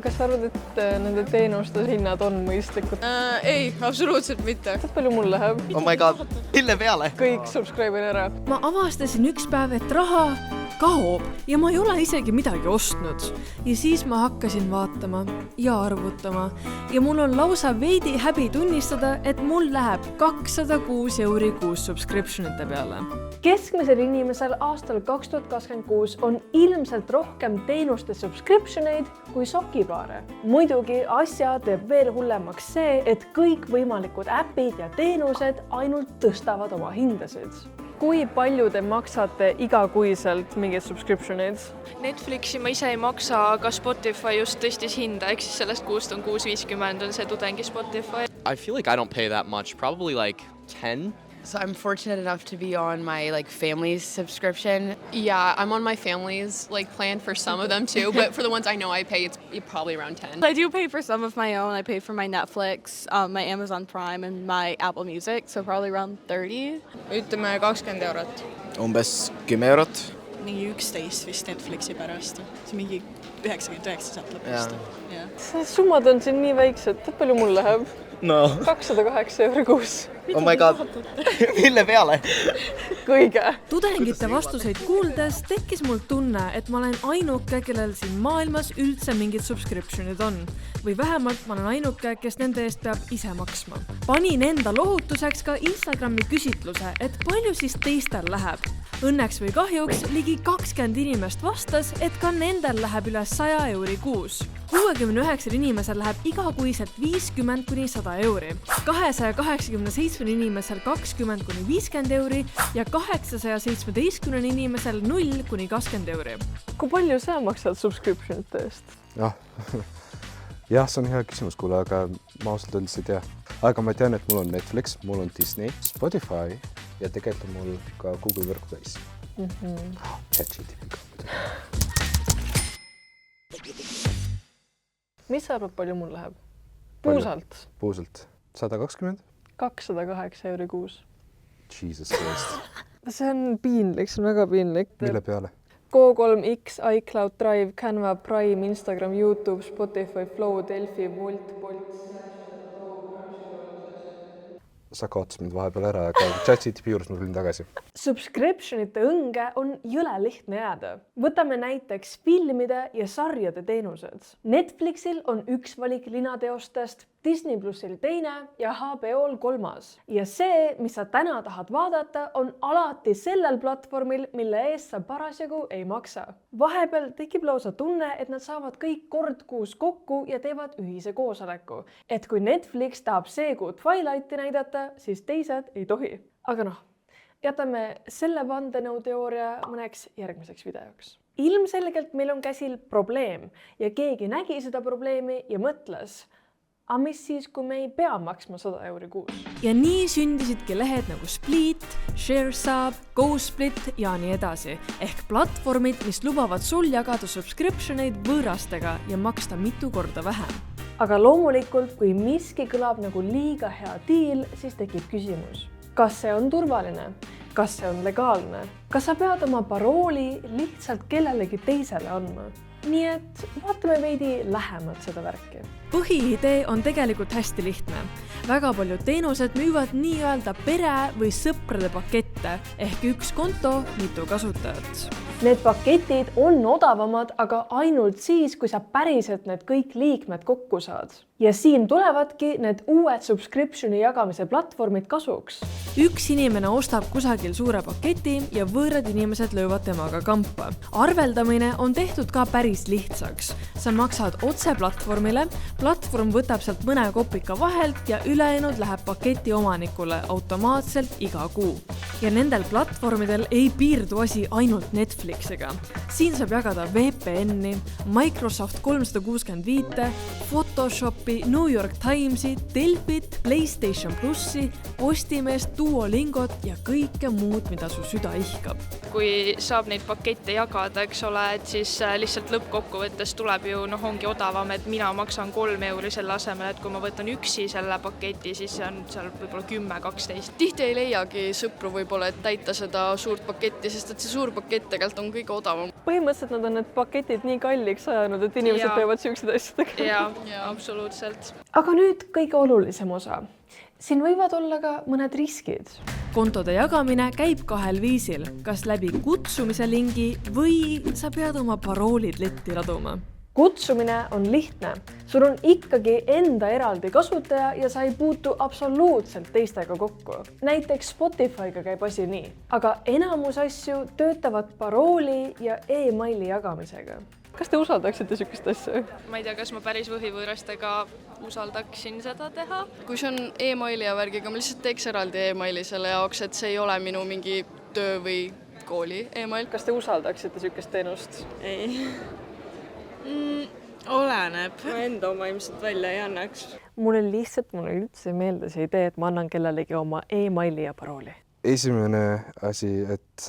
kas sa arvad, et nende teenuste hinnad on mõistlikud? Ei, absoluutselt mitte. Palju mul läheb? Oh my god, mille peale? Kõik subscribe'in ära. Ma avastasin üks päev, et raha kaob ja ma ei ole isegi midagi ostnud. Ja siis ma hakkasin vaatama ja arvutama ja mul on lausa veidi häbi tunnistada, et mul läheb 206 € kuus subscriptionite peale. Keskmisel inimesel aastal 2026 on ilmselt rohkem teenuste subscriptioneid kui sokipaare. Muidugi asja teeb veel hullemaks see, et kõik võimalikud äpid ja teenused ainult tõstavad oma hindasid. Kui palju te maksate igakuiselt mingeid subscriptioneid? Netflixi ma ise ei maksa, aga Spotify just tõstis hinda, ehk siis sellest kuust on 6.50 on see tudengi Spotify. I feel like I don't pay that much, probably like 10. So I'm fortunate enough to be on my family's subscription. Yeah, I'm on my family's plan for some of them too, but for the ones I know I pay, it's probably around 10. I do pay for some of my own. I pay for my Netflix, my Amazon Prime and my Apple Music, so probably around 30. Ütleme 20 €. Umbes 10 €. Mingi 11 vist Netflixi pärast. See mingi 99 sealt lõpust. See summad on siin nii väiksed, palju mul läheb? No. 208 € kuus. Oh my god, mille peale? Kõige. Tudengite vastuseid kuuldes tekkis mul tunne, et ma olen ainuke, kellel siin maailmas üldse mingid subscriptionid on. Või vähemalt ma olen ainuke, kes nende eest peab ise maksma. Panin enda lohutuseks ka Instagrami küsitluse, et palju siis teistel läheb. Õnneks või kahjuks ligi 20 inimest vastas, et ka nendel läheb üle 100 € kuus. 69 inimesel läheb igakuiselt 50–100 €, 287 inimesel 20–50 € ja 817 inimesel 0–20 €. Kui palju sa maksad subscriptionite eest? Jah, see on hea küsimus kuule, aga ma ausalt öeldes ei tea. Aga ma tean, et mul on Netflix, mul on Disney, Spotify ja tegelikult on mul ka Google Workspace. ChatGPT ka muidugi. Mis sa arvad, palju mul läheb? Puusalt? Puusalt. 120? 208 € kuus. Jesus Christ. See on piinlik, see on väga piinlik. Mille peale? Go3X, iCloud Drive, Canva, Prime, Instagram, YouTube, Spotify, Flow, Delfi, Volt, Sa kaotas mind vahepeal ära, aga ChatGPT juures ma tulin tagasi. Subscriptionite õnge on jõle lihtne jääda. Võtame näiteks filmide ja sarjade teenused. Netflixil on üks valik linateostest, Disney Plusil teine ja HBO-l kolmas. Ja see, mis sa täna tahad vaadata, on alati sellel platvormil, mille eest sa parasjagu ei maksa. Vahepeal tekib lausa tunne, et nad saavad kõik kord kuus kokku ja teevad ühise koosoleku. Et kui Netflix tahab seekuu Twilighti näidata, siis teised ei tohi. Aga jätame selle vandenõuteooria mõneks järgmiseks videoks. Ilmselgelt meil on käsil probleem ja keegi nägi seda probleemi ja mõtles, aga mis siis, kui me ei pea maksma 100 € kuus? Ja nii sündisidki lehed nagu Split, ShareSub, GoSplit ja nii edasi. Ehk platvormid, mis lubavad sul jagada subscriptioneid võõrastega ja maksta mitu korda vähem. Aga loomulikult, kui miski kõlab nagu liiga hea deal, siis tekib küsimus. Kas see on turvaline? Kas see on legaalne? Kas sa pead oma parooli lihtsalt kellelegi teisele andma? Nii et vaatame veidi lähemalt seda värki. Põhiidee on tegelikult hästi lihtne. Väga paljud teenused müüvad nii-öelda pere- või sõprade pakette ehk üks konto, mitu kasutajat. Need paketid on odavamad, aga ainult siis, kui sa päriselt need kõik liikmed kokku saad. Ja siin tulevadki need uued subscriptioni jagamise platvormid kasuks. Üks inimene ostab kusagil suure paketi ja võõrad inimesed löövad temaga kampa. Arveldamine on tehtud ka päris lihtsaks. Sa maksad otse platvormile, platvorm võtab sealt mõne kopika vahelt ja ülejäänud läheb paketi omanikule automaatselt iga kuu. Ja nendel platvormidel ei piirdu asi ainult Netflixiga. Siin saab jagada VPN-i, Microsoft 365, Photoshopi, New York Timesi, Delfit, PlayStation Plussi, Postimeest, Duolingot ja kõike muud, mida su süda ihkab. Kui saab neid pakette jagada, eks ole, et siis lihtsalt lõppkokkuvõttes tuleb ju ongi odavam, et mina maksan 3 € selle asemel, et kui ma võtan üksi selle paketi, siis see on seal võib-olla 10-12. Tihti ei leiagi sõpru võib-olla, et täita seda suurt paketti, sest et see suur pakett tegelikult on kõige odavam. põhimõtteliselt nad on need paketid nii kalliks ajanud, et inimesed Jaa. peavad siukseid asju tegema. Jaa, absoluutselt. Aga nüüd kõige olulisem osa. Siin võivad olla ka mõned riskid. kontode jagamine käib 2 viisil, kas läbi kutsumise lingi või sa pead oma paroolid letti laduma. Kutsumine on lihtne. Sul on ikkagi enda eraldi kasutaja ja sa ei puutu absoluutselt teistega kokku. Näiteks Spotify'ga käib asi nii. Aga enamus asju töötavad parooli ja e-maili jagamisega. Kas te usaldaksite siukest asja? Ma ei tea, kas ma päris võhivõõrastega usaldaksin seda teha. Kui see on e-maili ja värgiga, ma lihtsalt teeks eraldi e-maili selle jaoks, et see ei ole minu mingi töö või kooli e-mail. Kas te usaldaksite siukest teenust? ei. Oleneb. Ma enda oma ilmselt välja ei annaks. Mulle üldse ei meeldi see idee, et ma annan kellelegi oma e-maili ja parooli. Esimene asi, et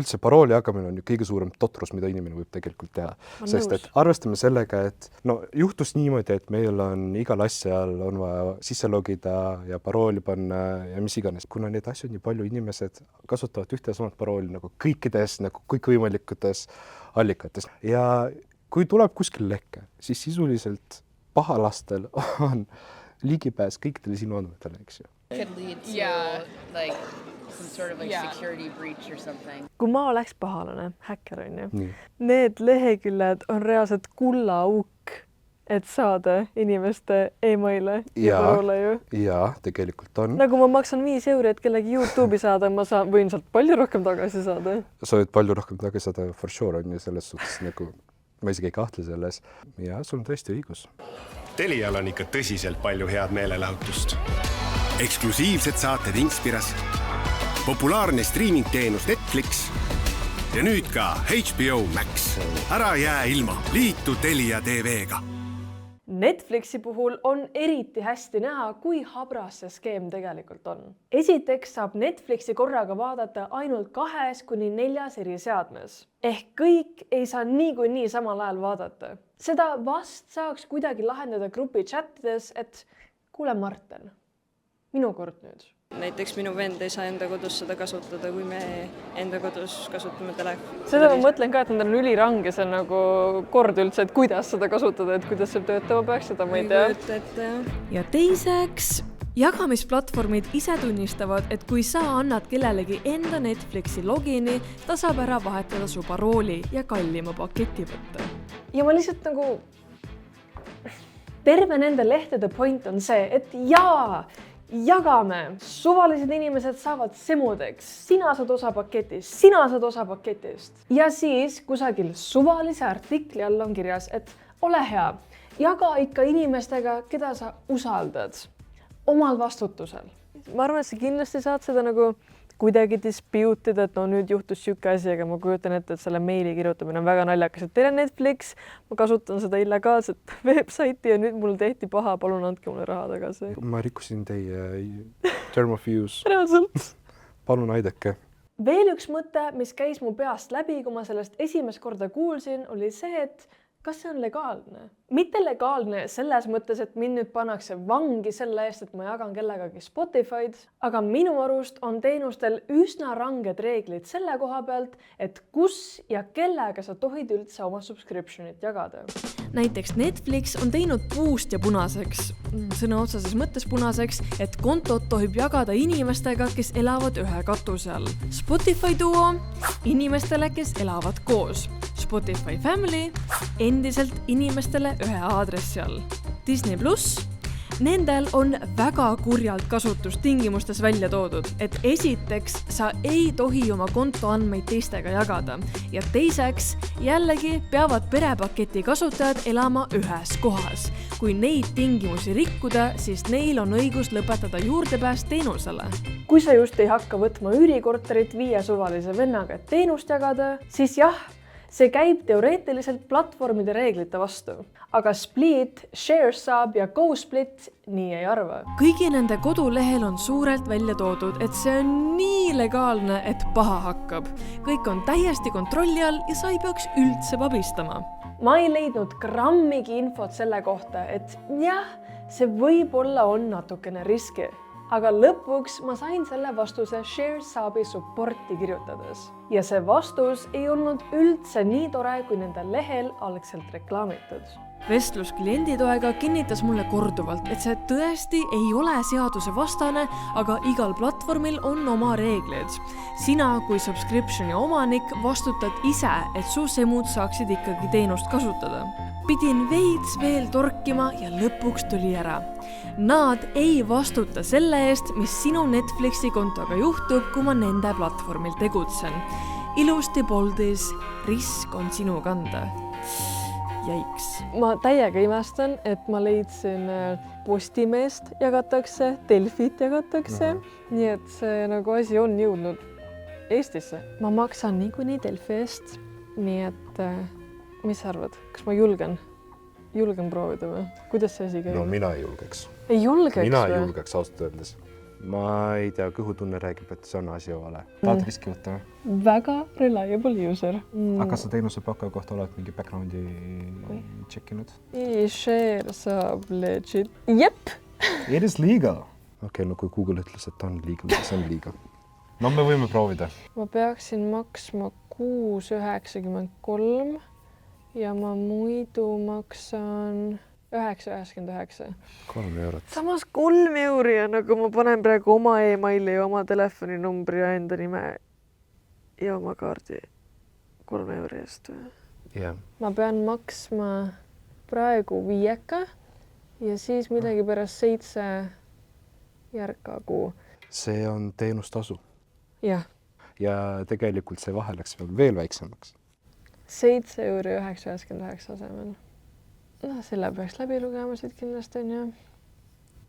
üldse parooli jagamine on ju kõige suurem totrus, mida inimene võib tegelikult teha. Sest et arvestame sellega, et juhtus niimoodi, et meil on igal asjal on vaja sisse logida ja parooli panna ja mis iganes. Kuna neid asju nii palju inimesed kasutavad ühte ja samat parooli nagu kõikides nagu kõikvõimalikutes allikates. Ja kui tuleb kuskil lekke, siis sisuliselt pahalastel on ligipääs kõikidele sinu andmetele, eks ju. Could lead to like some sort of like security breach or something. Kui ma oleks pahalane, häkker on ju, Nii. need leheküljed on reaalselt kullaauk, et saada inimeste e-maile ja paroole ju. Jaa, tegelikult on. Nagu ma maksan 5 €, et kellegi YouTube'i saada, ma võin sealt palju rohkem tagasi saada. Sa võid palju rohkem tagasi saada, for sure on ju selles suhtes nagu, ma isegi ei kahtle selles. Ja sul on tõesti õigus. Telial on ikka tõsiselt palju head meelelahutust. Eksklusiivsed saated Inspiras, populaarne streaming-teenus Netflix ja nüüd ka HBO Max. Ära jää ilma, liitu Telia TV-ga. Netflixi puhul on eriti hästi näha, kui habras see skeem tegelikult on. Esiteks saab Netflixi korraga vaadata ainult 2-4 eri seadmes. Ehk kõik ei saa niikuinii samal ajal vaadata. Seda vast saaks kuidagi lahendada grupi chattides, et kuule Marten, minu kord nüüd. Näiteks minu vend ei saa enda kodus seda kasutada, kui me enda kodus kasutame telefoni. Seda ma mõtlen ka, et nad on ülirange, see on nagu kord üldse, et kuidas seda kasutada, et kuidas see töötama peaks, seda ma ei tea. Ja teiseks, jagamisplatvormid ise tunnistavad, et kui sa annad kellelegi enda Netflixi logini, ta saab ära vahetada su parooli ja kallima paketi võtta. Ja ma lihtsalt nagu terve nende lehtede point on see, et jagame. Suvalised inimesed saavad semudeks. Sina saad osa paketist, sina saad osa paketist. Ja siis kusagil suvalise artikli all on kirjas, et ole hea, jaga ikka inimestega, keda sa usaldad omal vastutusel. Ma arvan, et sa kindlasti saad seda nagu kuidagi dispute'ida, et no nüüd juhtus siuke asi, aga ma kujutan ette, et selle meili kirjutamine on väga naljakas, et teil on Netflix, ma kasutan seda illegaalset websaiti ja nüüd mul tehti paha, palun andke mulle raha tagasi. Ma rikkusin teie term of use. Reaalselt. Palun aidake. Veel üks mõte, mis käis mu peast läbi, kui ma sellest esimest korda kuulsin, oli see, et kas see on legaalne? Mitte legaalne selles mõttes, et mind nüüd pannakse vangi selle eest, et ma jagan kellegagi Spotify'd, aga minu arust on teenustel üsna ranged reeglid selle koha pealt, et kus ja kellega sa tohid üldse oma subscriptionit jagada. Näiteks Netflix on teinud puust ja punaseks, sõna otseses mõttes punaseks, et kontot tohib jagada inimestega, kes elavad ühe katuse all. Spotify Duo inimestele, kes elavad koos. Spotify Family endiselt inimestele ühe aadressi all. Disney Plus, nendel on väga kurjalt kasutustingimustes välja toodud, et esiteks sa ei tohi oma konto andmeid teistega jagada ja teiseks jällegi peavad perepaketi kasutajad elama ühes kohas. Kui neid tingimusi rikkuda, siis neil on õigus lõpetada juurdepääs teenusele. Kui sa just ei hakka võtma üürikorterit 5 suvalise vennaga, et teenust jagada, siis jah, see käib teoreetiliselt platvormide reeglite vastu, aga Split, ShareSub ja GoSplit nii ei arva. Kõigi nende kodulehel on suurelt välja toodud, et see on nii legaalne, et paha hakkab. Kõik on täiesti kontrolli all ja sa ei peaks üldse vabistama. Ma ei leidnud grammigi infot selle kohta, et jah, see võib-olla on natukene riski. aga lõpuks ma sain selle vastuse ShareSabi supporti kirjutades. Ja see vastus ei olnud üldse nii tore, kui nende lehel algselt reklaamitud. Vestlus klienditoega kinnitas mulle korduvalt, et see tõesti ei ole seadusevastane, aga igal platvormil on oma reeglid. Sina kui subscriptioni omanik vastutad ise, et su semud saaksid ikkagi teenust kasutada. Pidin veits veel torkima ja lõpuks tuli ära. Nad ei vastuta selle eest, mis sinu Netflixi kontoga juhtub, kui ma nende platvormil tegutsen. Ilusti boldis, risk on sinu kanda. Jäiks. Ma täiega imestan, et ma leidsin Postimeest jagatakse, Delfit jagatakse, nii et see nagu asi on jõudnud Eestisse. Ma maksan niikuinii Delfi eest, nii et mis sa arvad, kas ma julgen proovida või? Kuidas see asi käib? No mina ei julgeks. Ei julgeks Mina või? ei julgeks ausalt öeldes. Ma ei tea, kõhutunne räägib, et see on asi vale. Tahad riski võtta või? Väga reliable user. Aga kas sa teenusepakkuja kohta oled mingi backgroundi tšekkinud? Share saab legit. Jep! It is legal. Okei, no kui Google ütles, et on legal, siis on legal. No me võime proovida. Ma peaksin maksma 6,93 ja ma muidu maksan 9,99. 3 eurot. Samas 3 euri ja nagu ma panen praegu oma e-maili ja oma telefoninumbri ja enda nime ja oma kaardi 3 euri eest. Yeah. Ma pean maksma praegu 5 ja siis midagi pärast 7 järka kuu. See on teenustasu. Jah. Ja tegelikult see vahe läks veel väiksemaks. 7,999 asemel. No, selle peaks läbi lugema siit kindlasti on ju.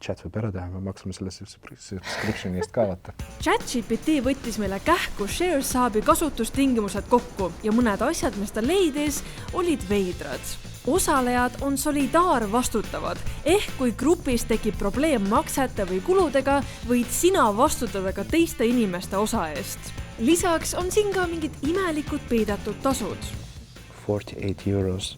Chat võib ära teha, me maksame selle subscriptioni eest ka vaata. ChatGPT võttis meile kähku ShareSabi kasutustingimused kokku ja mõned asjad, mis ta leidis, olid veidrad. Osalejad on solidaarvastutavad, ehk kui grupis tekib probleem maksete või kuludega, võid sina vastutada ka teiste inimeste osa eest. Lisaks on siin ka mingid imelikud peidetud tasud. 48 euros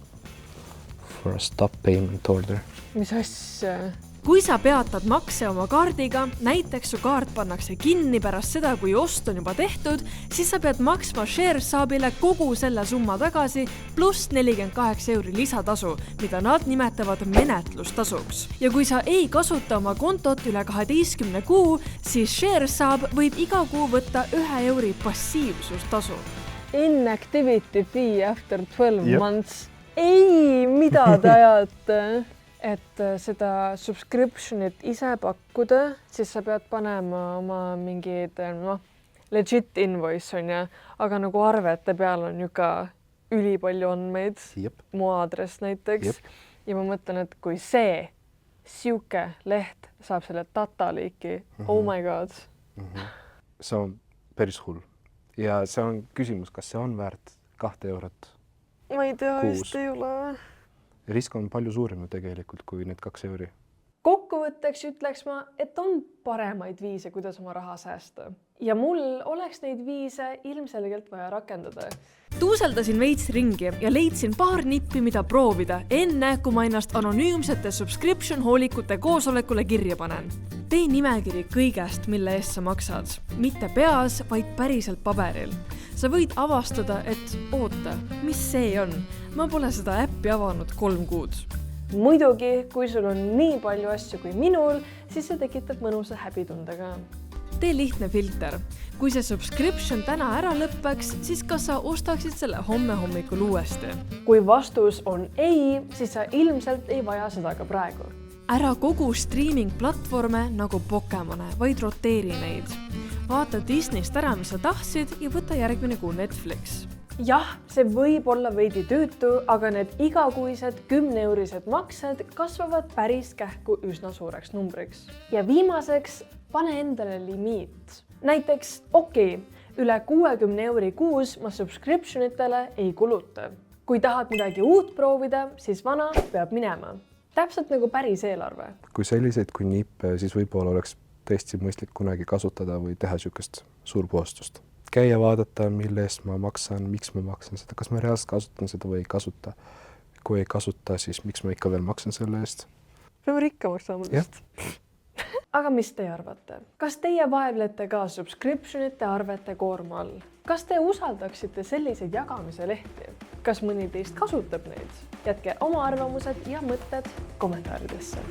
for a stop payment order. Mis asja? Kui sa peatad makse oma kaardiga, näiteks su kaart pannakse kinni pärast seda, kui ost on juba tehtud, siis sa pead maksma ShareSabile kogu selle summa tagasi pluss 48 euri lisatasu, mida nad nimetavad menetlustasuks. Ja kui sa ei kasuta oma kontot üle 12 kuu, siis ShareSab võib iga kuu võtta 1 euri passiivsustasu. Inactivity fee after 12 months. Ei, mida te ajate? Et seda subscriptionit ise pakkuda, siis sa pead panema oma mingid legit invoice on ja, aga nagu arvete peal on ju ka ülipalju andmeid, mu aadress näiteks. Ja ma mõtlen, et kui see siuke leht saab selle dataliiki, oh my god. See on päris hull. Ja see on küsimus, kas see on väärt 2 eurot Ma ei tea, kuus. vist ei ole. Risk on palju suurem tegelikult kui need 2 euri. Kokkuvõtteks ütleks ma, et on paremaid viise, kuidas oma raha säästa. Ja mul oleks neid viise ilmselgelt vaja rakendada. Tuuseldasin veits ringi ja leidsin paar nippi, mida proovida, enne kui ma ennast anonüümsete subscription hoolikute koosolekule kirja panen. Tee nimekiri kõigest, mille eest sa maksad. Mitte peas, vaid päriselt paberil. Sa võid avastada, et oota, mis see on? Ma pole seda äppi avanud 3 kuud. Muidugi, kui sul on nii palju asju kui minul, siis see tekitab mõnusa häbitundega. Tee lihtne filter. Kui see subscription täna ära lõppeks, siis kas sa ostaksid selle homme hommikul uuesti? Kui vastus on ei, siis sa ilmselt ei vaja seda ka praegu. Ära kogu streaming-platvorme nagu Pokemone, vaid roteeri neid. Vaata Disneyst ära, mis sa tahtsid ja võta järgmine kuu Netflix. Jah, see võib olla veidi tüütu, aga need igakuised 10-eurised maksed kasvavad päris kähku üsna suureks numbriks. Ja viimaseks, pane endale limiit. Näiteks, üle 60 euri kuus ma subscriptionitele ei kuluta. Kui tahad midagi uut proovida, siis vana peab minema. Täpselt nagu päris eelarve. Kui selliseid kui nippe, siis võib-olla oleks tõesti mõistlik kunagi kasutada või teha sükest suurpuhastust. Käia vaadata, mille eest ma maksan, miks ma maksan seda, kas ma reaalselt kasutan seda või ei kasuta. Kui ei kasuta, siis miks ma ikka veel maksan selle eest? Peame rikkamaks saama. aga mis te arvate? Kas teie vaevlete ka subscriptionite arvete koorma all? Kas te usaldaksite selliseid jagamise lehti? Kas mõni teist kasutab neid? Jätke oma arvamused ja mõtted kommentaaridesse.